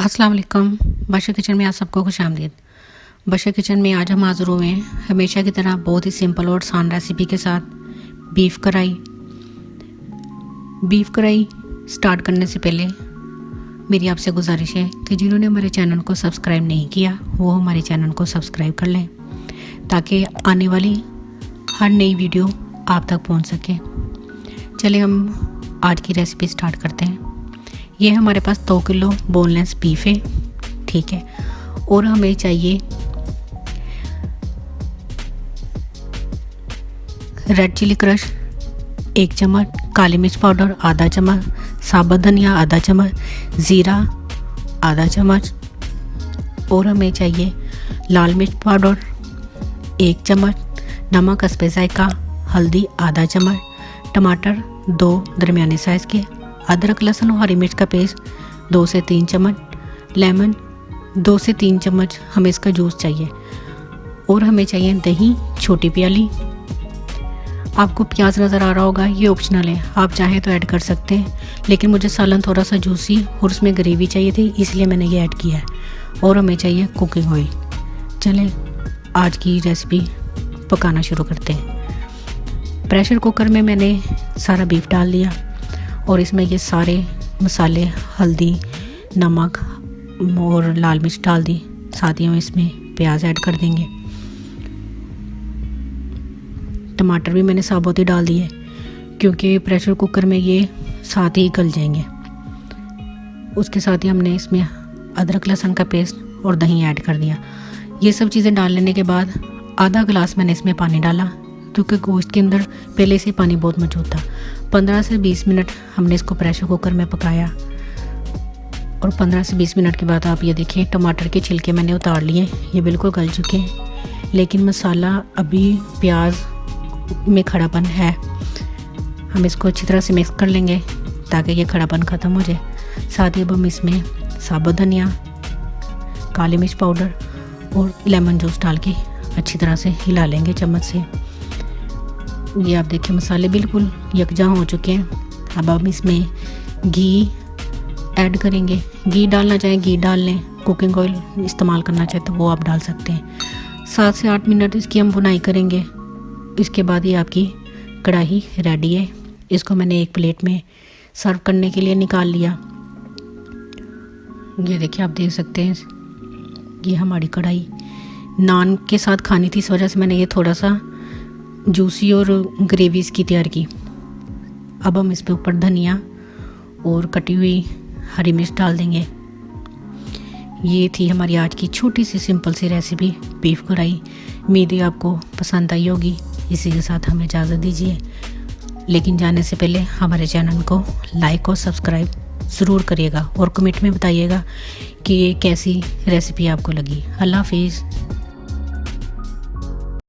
अस्सलाम वालेकुम। बशर किचन में आप सबको खुशामदीद। बशर किचन में आज हम हाज़िर हुए हैं हमेशा की तरह बहुत ही सिंपल और आसान रेसिपी के साथ। बीफ कढ़ाई स्टार्ट करने से पहले मेरी आपसे गुजारिश है कि जिन्होंने हमारे चैनल को सब्सक्राइब नहीं किया वो हमारे चैनल को सब्सक्राइब कर लें ताकि आने वाली हर नई वीडियो आप तक पहुंच सके। चलिए हम आज की रेसिपी स्टार्ट करते हैं। ये हमारे पास 2 किलो बोनलेस बीफ है, ठीक है। और हमें चाहिए रेड चिली क्रश 1 चम्मच, काली मिर्च पाउडर आधा चम्मच, साबुत धनिया आधा चम्मच, ज़ीरा आधा चम्मच। और हमें चाहिए लाल मिर्च पाउडर 1 चम्मच, नमक हस्बे जायका, हल्दी आधा चम्मच, टमाटर 2 दरमियाने साइज़ के, अदरक लहसुन और हरी मिर्च का पेस्ट 2 से 3 चम्मच, लेमन 2 से 3 चम्मच हमें इसका जूस चाहिए। और हमें चाहिए दही छोटी प्याली। आपको प्याज नज़र आ रहा होगा, ये ऑप्शनल है, आप चाहें तो ऐड कर सकते हैं, लेकिन मुझे सालन थोड़ा सा जूसी और उसमें ग्रेवी चाहिए थी इसलिए मैंने ये ऐड किया है। और हमें चाहिए कुकिंग ऑयल। चलें आज की रेसिपी पकाना शुरू करते हैं। प्रेशर कुकर में मैंने सारा बीफ डाल दिया और इसमें ये सारे मसाले हल्दी नमक और लाल मिर्च डाल दी। साथ ही हम इसमें प्याज ऐड कर देंगे। टमाटर भी मैंने साबुत ही डाल दिए क्योंकि प्रेशर कुकर में ये साथ ही गल जाएंगे। उसके साथ ही हमने इसमें अदरक लहसुन का पेस्ट और दही ऐड कर दिया। ये सब चीज़ें डाल लेने के बाद आधा गिलास मैंने इसमें पानी डाला क्योंकि गोश्त के अंदर पहले से पानी बहुत मौजूद था। 15 से 20 मिनट हमने इसको प्रेशर कुकर में पकाया और 15 से 20 मिनट के बाद आप ये देखें टमाटर के छिलके मैंने उतार लिए, ये बिल्कुल गल चुके हैं, लेकिन मसाला अभी प्याज में खड़ापन है। हम इसको अच्छी तरह से मिक्स कर लेंगे ताकि ये खड़ापन ख़त्म हो जाए। साथ ही अब हम इसमें साबुत धनिया, काली मिर्च पाउडर और लेमन जूस डाल के अच्छी तरह से हिला लेंगे चम्मच से। ये आप देखिए मसाले बिल्कुल यकजा हो चुके हैं। अब हम इसमें घी ऐड करेंगे। घी डालना चाहें घी डाल लें, कुकिंग ऑयल इस्तेमाल करना चाहें तो वो आप डाल सकते हैं। 7 से 8 मिनट इसकी हम भुनाई करेंगे। इसके बाद ये आपकी कढ़ाई रेडी है। इसको मैंने एक प्लेट में सर्व करने के लिए निकाल लिया। ये देखिए आप देख सकते हैं, ये हमारी कढ़ाई नान के साथ खानी थी, इस वजह से मैंने ये थोड़ा सा जूसी और ग्रेवी इसकी तैयार की। अब हम इस पे ऊपर धनिया और कटी हुई हरी मिर्च डाल देंगे। ये थी हमारी आज की छोटी सी सिंपल सी रेसिपी बीफ कढ़ाई। उम्मीद है आपको पसंद आई होगी। इसी के साथ हमें इजाज़त दीजिए, लेकिन जाने से पहले हमारे चैनल को लाइक और सब्सक्राइब ज़रूर करिएगा और कमेंट में बताइएगा कि ये कैसी रेसिपी आपको लगी। अल्लाह हाफिज़।